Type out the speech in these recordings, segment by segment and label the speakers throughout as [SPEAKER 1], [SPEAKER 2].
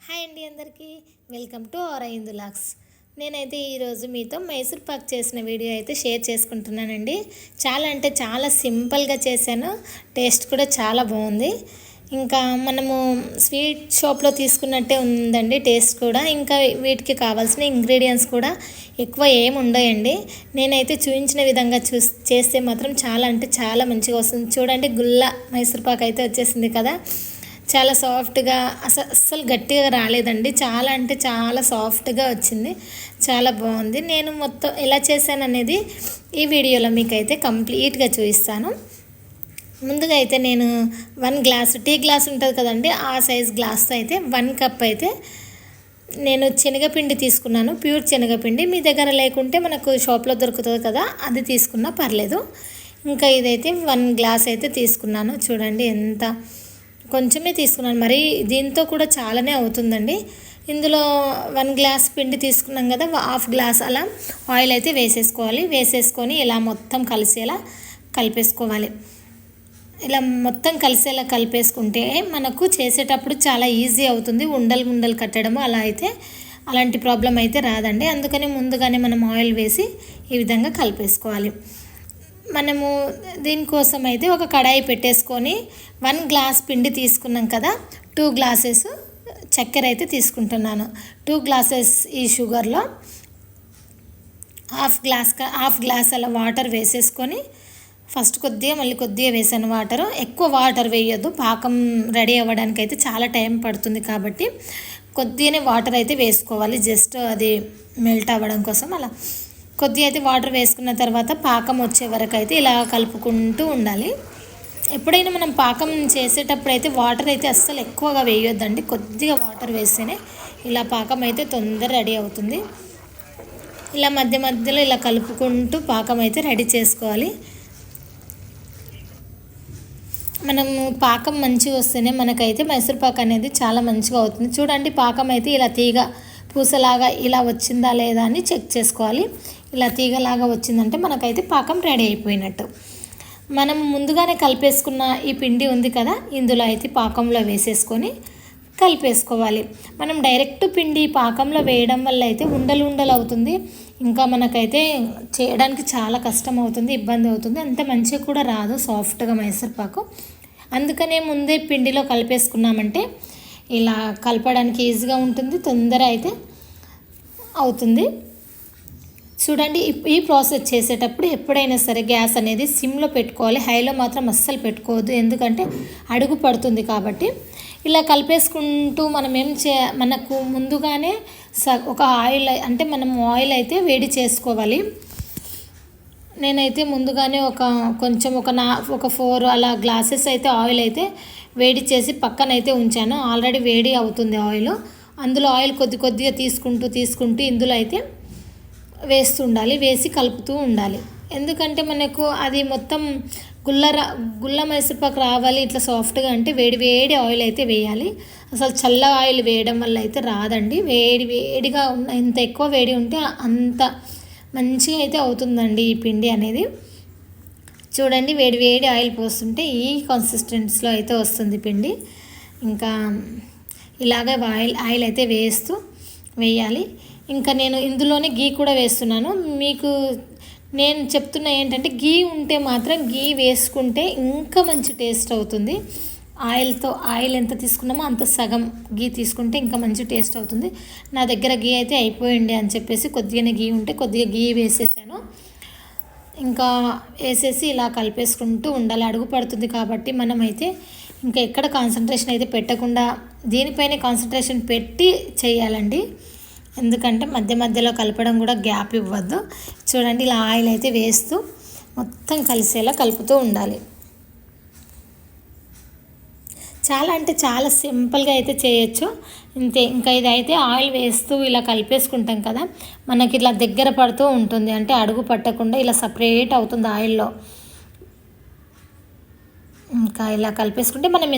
[SPEAKER 1] Hi అండి అందరికీ welcome to our ఇందులాక్స్. నేనైతే ఈరోజు మీతో మైసూర్ పాక్ చేసిన వీడియో అయితే షేర్ చేసుకుంటున్నానండి. చాలా అంటే చాలా సింపుల్గా చేశాను, టేస్ట్ కూడా చాలా బాగుంది. ఇంకా మనము స్వీట్ షాప్లో తీసుకున్నట్టే ఉందండి టేస్ట్ కూడా. ఇంకా వీటికి కావాల్సిన ఇంగ్రీడియంట్స్ కూడా ఎక్కువ ఏమి ఉండయండి. నేనైతే చూపించిన విధంగా చేస్తే మాత్రం చాలా అంటే చాలా మంచిగా వస్తుంది. చూడండి, గుల్ల మైసూర్ పాక్ అయితే వచ్చేసింది కదా. చాలా సాఫ్ట్గా, అస్సలు గట్టిగా రాలేదండి. చాలా అంటే చాలా సాఫ్ట్గా వచ్చింది, చాలా బాగుంది. నేను మొత్తం ఎలా చేశాను అనేది ఈ వీడియోలో మీకు అయితే కంప్లీట్గా చూపిస్తాను. ముందుగా అయితే నేను 1 గ్లాసు టీ గ్లాస్ ఉంటుంది కదండి, ఆ సైజ్ గ్లాస్తో అయితే 1 కప్ అయితే నేను శనగపిండి తీసుకున్నాను. ప్యూర్ శనగపిండి. మీ దగ్గర లేకుంటే మనకు షాప్లో దొరుకుతుంది కదా, అది తీసుకున్నా పర్లేదు. ఇంకా ఇదైతే 1 గ్లాస్ అయితే తీసుకున్నాను. చూడండి ఎంత కొంచెమే తీసుకున్నాను, మరి దీంతో కూడా చాలానే అవుతుందండి. ఇందులో 1 గ్లాస్ పిండి తీసుకున్నాం కదా, 1/2 గ్లాస్ అలా ఆయిల్ అయితే వేసేసుకొని ఇలా మొత్తం కలిసేలా కలిపేసుకోవాలి. ఇలా మొత్తం కలిసేలా కలిపేసుకుంటే మనకు చేసేటప్పుడు చాలా ఈజీ అవుతుంది. ఉండలు కట్టడము అలా అయితే అలాంటి ప్రాబ్లం అయితే రాదండి. అందుకని ముందుగానే మనం ఆయిల్ వేసి ఈ విధంగా కలిపేసుకోవాలి. మనము దీనికోసం అయితే ఒక కడాయి పెట్టేసుకొని 1 గ్లాస్ పిండి తీసుకున్నాం కదా, 2 గ్లాసెస్ చక్కెర అయితే తీసుకుంటున్నాను. 2 గ్లాసెస్ ఈ షుగర్లో హాఫ్ గ్లాస్ అలా వాటర్ వేసేసుకొని, ఫస్ట్ కొద్దిగా మళ్ళీ కొద్దిగా వేసాను వాటర్. ఎక్కువ వాటర్ వేయొద్దు, పాకం రెడీ అవ్వడానికి అయితే చాలా టైం పడుతుంది కాబట్టి కొద్దిగానే వాటర్ అయితే వేసుకోవాలి. జస్ట్ అది మెల్ట్ అవ్వడం కోసం అలా కొద్దిగా అయితే వాటర్ వేసుకున్న తర్వాత పాకం వచ్చే వరకు అయితే ఇలా కలుపుకుంటూ ఉండాలి. ఎప్పుడైనా మనం పాకం చేసేటప్పుడు అయితే వాటర్ అయితే అస్సలు ఎక్కువగా వేయొద్దండి, కొద్దిగా వాటర్ వేస్తేనే ఇలా పాకం అయితే తొందర రెడీ అవుతుంది. ఇలా మధ్యలో ఇలా కలుపుకుంటూ పాకం అయితే రెడీ చేసుకోవాలి. మనము పాకం మంచిగా వస్తేనే మనకైతే మైసూర్ పాక్ అనేది చాలా మంచిగా అవుతుంది. చూడండి, పాకం అయితే ఇలా తీగ పూసలాగా ఇలా వచ్చిందా లేదా అని చెక్ చేసుకోవాలి. ఇలా తీగలాగా వచ్చిందంటే మనకైతే పాకం రెడీ అయిపోయినట్టు. మనం ముందుగానే కలిపేసుకున్న ఈ పిండి ఉంది కదా, ఇందులో అయితే పాకంలో వేసేసుకొని కలిపేసుకోవాలి. మనం డైరెక్ట్ పిండి పాకంలో వేయడం వల్ల అయితే ఉండలు అవుతుంది. ఇంకా మనకైతే చేయడానికి చాలా కష్టం అవుతుంది, ఇబ్బంది అవుతుంది. అంత మంచిగా కూడా రాదు సాఫ్ట్గా మైసూర్ పాకు. అందుకనే ముందే పిండిలో కలిపేసుకున్నామంటే ఇలా కలపడానికి ఈజీగా ఉంటుంది, తొందర అయితే అవుతుంది. చూడండి, ఈ ప్రాసెస్ చేసేటప్పుడు ఎప్పుడైనా సరే గ్యాస్ అనేది సిమ్లో పెట్టుకోవాలి, హైలో మాత్రం అస్సలు పెట్టుకోవద్దు, ఎందుకంటే అడుగు పడుతుంది కాబట్టి. ఇలా కలిపేసుకుంటూ మనం మనకు ముందుగానే ఒక ఆయిల్ అంటే మనం ఆయిల్ అయితే వేడి చేసుకోవాలి. నేనైతే ముందుగానే ఒక 4 అలా గ్లాసెస్ అయితే ఆయిల్ అయితే వేడి చేసి పక్కనైతే ఉంచాను. ఆల్రెడీ వేడి అవుతుంది ఆయిల్. అందులో ఆయిల్ కొద్దిగా తీసుకుంటూ ఇందులో అయితే వేస్తుండాలి, వేసి కలుపుతూ ఉండాలి. ఎందుకంటే మనకు అది మొత్తం గుల్ల మైసూర్పాకు రావాలి ఇట్లా సాఫ్ట్గా అంటే వేడి ఆయిల్ అయితే వేయాలి. అసలు చల్ల ఆయిల్ వేయడం వల్ల అయితే రాదండి. వేడిగా ఎంత ఎక్కువ వేడి ఉంటే అంత మంచిగా అయితే అవుతుందండి ఈ పిండి అనేది. చూడండి, వేడి ఆయిల్ పోస్తుంటే ఈ కన్సిస్టెన్సీలో అయితే వస్తుంది పిండి. ఇంకా ఇలాగే ఆయిల్ అయితే వేయాలి. ఇంకా నేను ఇందులోనే గీ కూడా వేస్తున్నాను. మీకు నేను చెప్తున్నా ఏంటంటే, గీ ఉంటే మాత్రం గీ వేసుకుంటే ఇంకా మంచి టేస్ట్ అవుతుంది. ఆయిల్ ఎంత తీసుకున్నామో అంత సగం గీ తీసుకుంటే ఇంకా మంచి టేస్ట్ అవుతుంది. నా దగ్గర గీ అయితే అయిపోయింది అని చెప్పేసి కొద్దిగానే గీ ఉంటే కొద్దిగా గీ వేసేసాను. ఇంకా వేసేసి ఇలా కలిపేసుకుంటూ ఉండాలి. అడుగు పడుతుంది కాబట్టి మనమైతే ఇంకా ఎక్కడ కాన్సన్ట్రేషన్ అయితే పెట్టకుండా దీనిపైనే కాన్సన్ట్రేషన్ పెట్టి చేయాలండి. ఎందుకంటే మధ్యలో కలపడం కూడా గ్యాప్ ఇవ్వద్దు. చూడండి, ఇలా ఆయిల్ అయితే వేస్తూ మొత్తం కలిసేలా కలుపుతూ ఉండాలి. చాలా అంటే చాలా సింపుల్గా అయితే చేయొచ్చు, ఇంతే. ఇంకా ఇదైతే ఆయిల్ వేస్తూ ఇలా కలిపేసుకుంటాం కదా, మనకి ఇట్లా దగ్గర పడుతూ ఉంటుంది, అంటే అడుగు పట్టకుండా ఇలా సపరేట్ అవుతుంది ఆయిల్లో. ఇంకా ఇలా కలిపేసుకుంటే మనం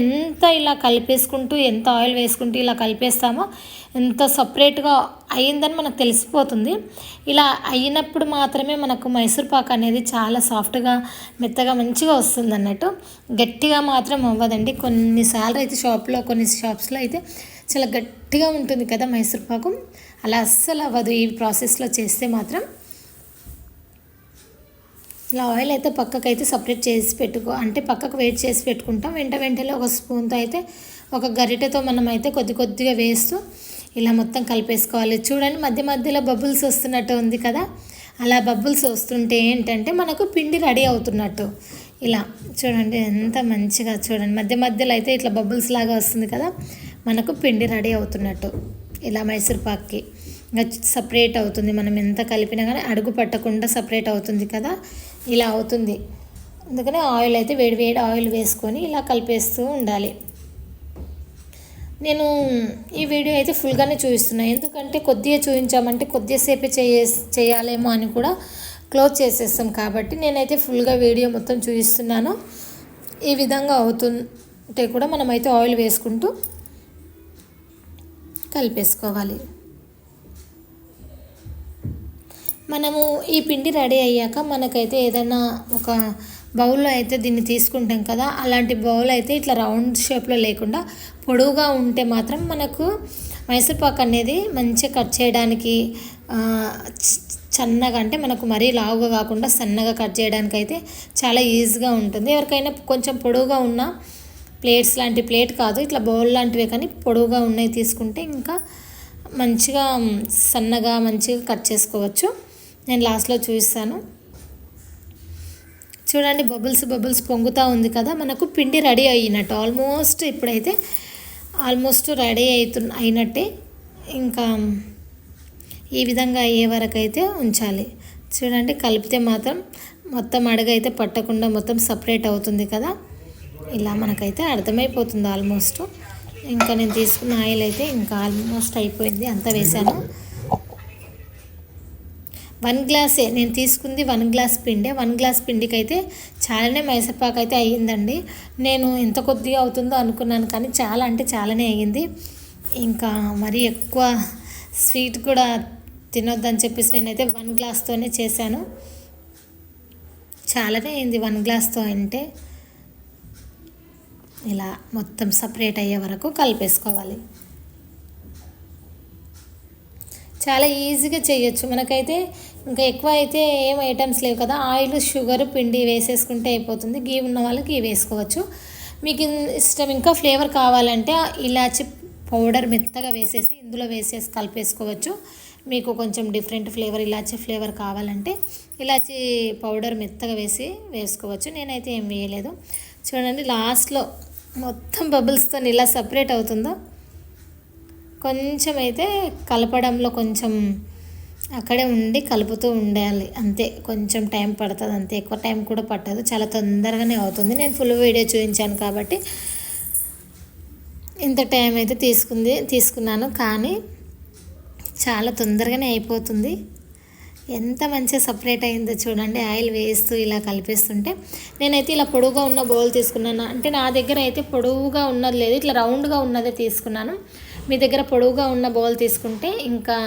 [SPEAKER 1] ఇలా కలిపేసుకుంటూ ఎంత ఆయిల్ వేసుకుంటూ ఇలా కలిపేస్తామో ఎంత సపరేట్గా అయ్యిందని మనకు తెలిసిపోతుంది. ఇలా అయినప్పుడు మాత్రమే మనకు మైసూర్ పాక్ అనేది చాలా సాఫ్ట్గా మెత్తగా మంచిగా వస్తుంది అన్నట్టు. గట్టిగా మాత్రం అవ్వదండి. కొన్ని షాప్స్లో అయితే చాలా గట్టిగా ఉంటుంది కదా మైసూర్ పాకు, అలా అస్సలు అవ్వదు ఈ ప్రాసెస్లో చేస్తే మాత్రం. ఇలా ఆయిల్ అయితే పక్కకు అయితే సపరేట్ చేసి అంటే పక్కకు వెయిట్ చేసి పెట్టుకుంటాం. వెంటనే ఒక స్పూన్తో అయితే ఒక గరిటెతో మనం అయితే కొద్దిగా వేస్తూ ఇలా మొత్తం కలిపేసుకోవాలి. చూడండి మధ్య మధ్యలో బబుల్స్ వస్తున్నట్టు ఉంది కదా, అలా బబుల్స్ వస్తుంటే ఏంటంటే మనకు పిండి రెడీ అవుతున్నట్టు. ఇలా చూడండి ఎంత మంచిగా, చూడండి మధ్య మధ్యలో అయితే ఇట్లా బబుల్స్ లాగా వస్తుంది కదా, మనకు పిండి రెడీ అవుతున్నట్టు. ఇలా మైసూర్ పాక్కి ఇంకా సపరేట్ అవుతుంది, మనం ఎంత కలిపినా కానీ అడుగు పట్టకుండా సపరేట్ అవుతుంది కదా, ఇలా అవుతుంది. అందుకని ఆయిల్ అయితే వేడి ఆయిల్ వేసుకొని ఇలా కలిపేస్తూ ఉండాలి. నేను ఈ వీడియో అయితే ఫుల్గానే చూపిస్తున్నాను, ఎందుకంటే కొద్దిగా చూపించామంటే కొద్దిసేపే చేయాలేమో అని కూడా క్లోజ్ చేసేస్తాం. కాబట్టి నేనైతే ఫుల్గా వీడియో మొత్తం చూపిస్తున్నాను. ఈ విధంగా అవుతుంటే కూడా మనమైతే ఆయిల్ వేసుకుంటూ కలిపేసుకోవాలి. మనము ఈ పిండి రెడీ అయ్యాక మనకైతే ఏదైనా ఒక బౌల్లో అయితే దీన్ని తీసుకుంటాం కదా, అలాంటి బౌల్ అయితే ఇట్లా రౌండ్ షేప్లో లేకుండా పొడవుగా ఉంటే మాత్రం మనకు మైసూర్పాక్ అనేది మంచిగా కట్ చేయడానికి సన్నగా, అంటే మనకు మరీ లావుగా కాకుండా సన్నగా కట్ చేయడానికి అయితే చాలా ఈజీగా ఉంటుంది. ఎవరికైనా కొంచెం పొడవుగా ఉన్న ప్లేట్స్ లాంటి, ప్లేట్ కాదు ఇట్లా బౌల్ లాంటివే కానీ పొడవుగా ఉన్నవి తీసుకుంటే ఇంకా మంచిగా సన్నగా మంచిగా కట్ చేసుకోవచ్చు. నేను లాస్ట్లో చూపిస్తాను. చూడండి బబుల్స్ పొంగుతూ ఉంది కదా, మనకు పిండి రెడీ అయినట్టు ఆల్మోస్ట్ రెడీ అయినట్టే. ఇంకా ఈ విధంగా అయ్యే వరకు అయితే ఉంచాలి. చూడండి కలిపితే మాత్రం మొత్తం అడుగైతే పట్టకుండా మొత్తం సపరేట్ అవుతుంది కదా, ఇలా మనకైతే అర్థమైపోతుంది ఆల్మోస్ట్. ఇంకా నేను తీసుకున్న ఆయిల్ అయితే ఇంకా ఆల్మోస్ట్ అయిపోయింది, అంతా వేసాను. 1 గ్లాసే నేను తీసుకుంది, 1 గ్లాస్ పిండి. 1 గ్లాస్ పిండికి అయితే చాలానే మైసూర్పాకు అయితే అయ్యిందండి. నేను ఎంత కొద్దిగా అవుతుందో అనుకున్నాను కానీ చాలా అంటే చాలానే అయ్యింది. ఇంకా మరీ ఎక్కువ స్వీట్ కూడా తినొద్దని చెప్పేసి నేనైతే 1 గ్లాస్తోనే చేశాను. చాలానే అయింది 1 గ్లాస్తో. అంటే ఇలా మొత్తం సపరేట్ అయ్యే వరకు కలిపేసుకోవాలి. చాలా ఈజీగా చేయొచ్చు. మనకైతే ఇంకా ఎక్కువ అయితే ఏం ఐటమ్స్ లేవు కదా, ఆయిల్ షుగర్ పిండి వేసేసుకుంటే అయిపోతుంది. గీ ఉన్న వాళ్ళు గీ వేసుకోవచ్చు. మీకు ఇష్టం ఇంకా ఫ్లేవర్ కావాలంటే ఇలాచి పౌడర్ మెత్తగా వేసేసి ఇందులో వేసేసి కలిపేసుకోవచ్చు. మీకు కొంచెం డిఫరెంట్ ఫ్లేవర్, ఇలాచి ఫ్లేవర్ కావాలంటే ఇలాచి పౌడర్ మెత్తగా వేసుకోవచ్చు. నేనైతే ఏం వేయలేదు. చూడండి లాస్ట్లో మొత్తం బబుల్స్తో ఇలా సపరేట్ అవుతుందో, కొంచెం అయితే కలపడంలో కొంచెం అక్కడే ఉండి కలుపుతూ ఉండాలి అంతే. కొంచెం టైం పడుతుంది అంతే, ఎక్కువ టైం కూడా పట్టదు, చాలా తొందరగానే అవుతుంది. నేను ఫుల్ వీడియో చూపించాను కాబట్టి ఇంత టైం అయితే తీసుకున్నాను, కానీ చాలా తొందరగానే అయిపోతుంది. ఎంత మంచిగా సపరేట్ అయిందో చూడండి. ఆయిల్ వేస్తూ ఇలా కలిపేస్తుంటే నేనైతే ఇలా పొడవుగా ఉన్న బౌల్ తీసుకున్నాను. అంటే నా దగ్గర అయితే పొడవుగా ఉన్నది లేదు, ఇట్లా రౌండ్గా ఉన్నదే తీసుకున్నాను. మీ దగ్గర పొడవుగా ఉన్న బౌల్ తీసుకుంటే ఇంకా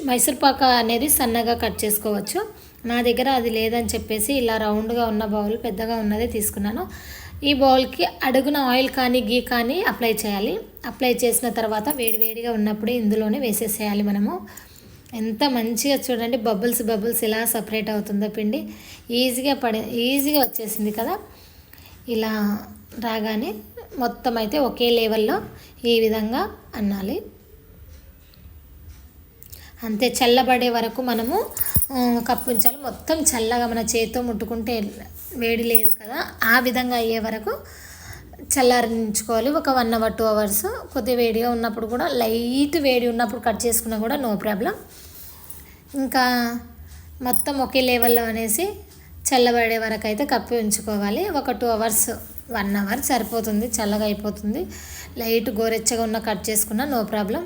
[SPEAKER 1] మైసూర్పాకు అనేది సన్నగా కట్ చేసుకోవచ్చు. నా దగ్గర అది లేదని చెప్పేసి ఇలా రౌండ్గా ఉన్న బౌల్ పెద్దగా ఉన్నదే తీసుకున్నాను. ఈ బౌల్కి అడుగున ఆయిల్ కానీ గీ కానీ అప్లై చేయాలి. అప్లై చేసిన తర్వాత వేడివేడిగా ఉన్నప్పుడే ఇందులోనే వేసేసేయాలి మనము. ఎంత మంచిగా చూడండి బబుల్స్ ఎలా సపరేట్ అవుతుందో పిండి. ఈజీగా వచ్చేసింది కదా. ఇలా రాగానే మొత్తం అయితే ఒకే లెవెల్లో ఈ విధంగా అన్నాలి. అంతే, చల్లబడే వరకు మనము కప్పు ఉంచాలి. మొత్తం చల్లగా మన చేతితో ముట్టుకుంటే వేడి లేదు కదా, ఆ విధంగా అయ్యే వరకు చల్లారించుకోవాలి. ఒక 1 అవర్ 2 అవర్స్. కొద్దిగా వేడిగా ఉన్నప్పుడు కూడా, లైట్ వేడి ఉన్నప్పుడు కట్ చేసుకున్నా కూడా నో ప్రాబ్లం. ఇంకా మొత్తం ఒకే లెవెల్లో అనేసి చల్లబడే వరకు అయితే కప్పి ఉంచుకోవాలి. ఒక 2 అవర్స్ 1 అవర్ సరిపోతుంది, చల్లగా అయిపోతుంది. లైట్ గోరెచ్చగా ఉన్న కట్ చేసుకున్నా నో ప్రాబ్లం.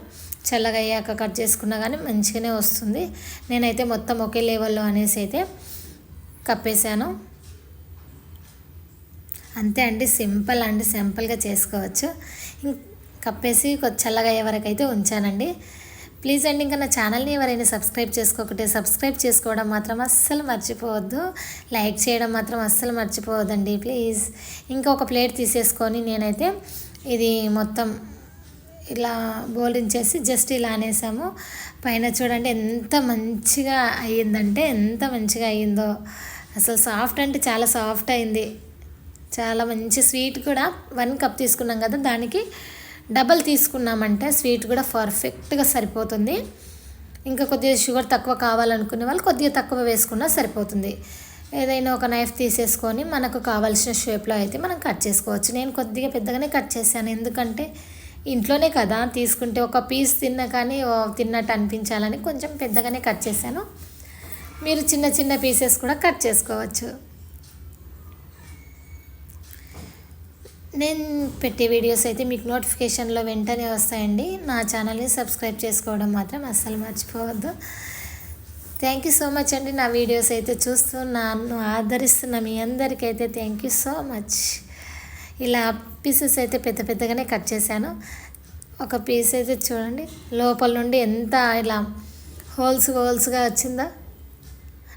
[SPEAKER 1] చల్లగా అయ్యాక కట్ చేసుకున్నా కానీ మంచిగానే వస్తుంది. నేనైతే మొత్తం ఒకే లెవెల్లో అనేసి అయితే కప్పేసాను. అంతే అండి, సింపుల్గా చేసుకోవచ్చు. కప్పేసి చల్లగా అయ్యే వరకు అయితే ఉంచానండి. ప్లీజ్ అండి, ఇంకా నా ఛానల్ని ఎవరైనా సబ్స్క్రైబ్ చేసుకోకపోతే సబ్స్క్రైబ్ చేసుకోవడం మాత్రం అస్సలు మర్చిపోవద్దు. లైక్ చేయడం మాత్రం అస్సలు మర్చిపోవద్దండి ప్లీజ్. ఇంకా ఒక ప్లేట్ తీసేసుకొని నేనైతే ఇది మొత్తం ఇలా బోలించేసి జస్ట్ ఇలా అనేసాము. పైన చూడండి ఎంత మంచిగా అయ్యిందంటే ఎంత మంచిగా అయ్యిందో. అసలు సాఫ్ట్ అంటే చాలా సాఫ్ట్ అయింది. చాలా మంచి స్వీట్ కూడా 1 కప్ తీసుకున్నాం కదా, దానికి డబల్ తీసుకున్నామంటే స్వీట్ కూడా పర్ఫెక్ట్గా సరిపోతుంది. ఇంకా కొద్దిగా షుగర్ తక్కువ కావాలనుకునే వాళ్ళు కొద్దిగా తక్కువ వేసుకున్నా సరిపోతుంది. ఏదైనా ఒక నైఫ్ తీసేసుకొని మనకు కావాల్సిన షేప్లో అయితే మనం కట్ చేసుకోవచ్చు. నేను కొద్దిగా పెద్దగానే కట్ చేశాను, ఎందుకంటే ఇంట్లోనే కదా తీసుకుంటే ఒక పీస్ తిన్నా కానీ తిన్నట్టు అనిపించాలని కొంచెం పెద్దగానే కట్ చేశాను. మీరు చిన్న చిన్న పీసెస్ కూడా కట్ చేసుకోవచ్చు. నేను పెట్టే వీడియోస్ అయితే మీకు నోటిఫికేషన్లో వెంటనే వస్తాయండి. నా ఛానల్ని సబ్స్క్రైబ్ చేసుకోవడం మాత్రం అస్సలు మర్చిపోవద్దు. థ్యాంక్ యూ సో మచ్ అండి. నా వీడియోస్ అయితే చూస్తూ నన్ను ఆదరిస్తున్న మీ అందరికైతే థ్యాంక్ యూ సో మచ్. ఇలా పీసెస్ అయితే పెద్ద పెద్దగానే కట్ చేశాను. ఒక పీస్ అయితే చూడండి లోపల నుండి ఎంత ఇలా హోల్స్గా వచ్చిందో,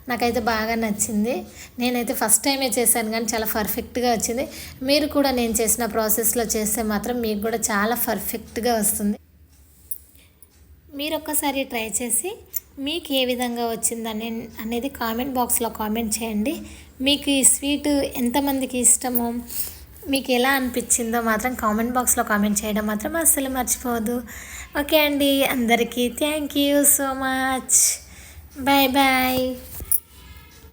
[SPEAKER 1] నాకైతే బాగా నచ్చింది. నేనైతే ఫస్ట్ టైమే చేశాను కానీ చాలా పర్ఫెక్ట్గా వచ్చింది. మీరు కూడా నేను చేసిన ప్రాసెస్లో చేస్తే మాత్రం మీకు కూడా చాలా పర్ఫెక్ట్గా వస్తుంది. మీరు ఒక్కసారి ట్రై చేసి మీకు ఏ విధంగా వచ్చిందని అనేది కామెంట్ బాక్స్లో కామెంట్ చేయండి. మీకు ఈ స్వీట్ ఎంతమందికి ఇష్టమో, మీకు ఎలా అనిపించిందో మాత్రం కామెంట్ బాక్స్లో కామెంట్ చేయడం మాత్రం అస్సలు మర్చిపోవద్దు. ఓకే అండి, అందరికీ thank you so much. Bye bye.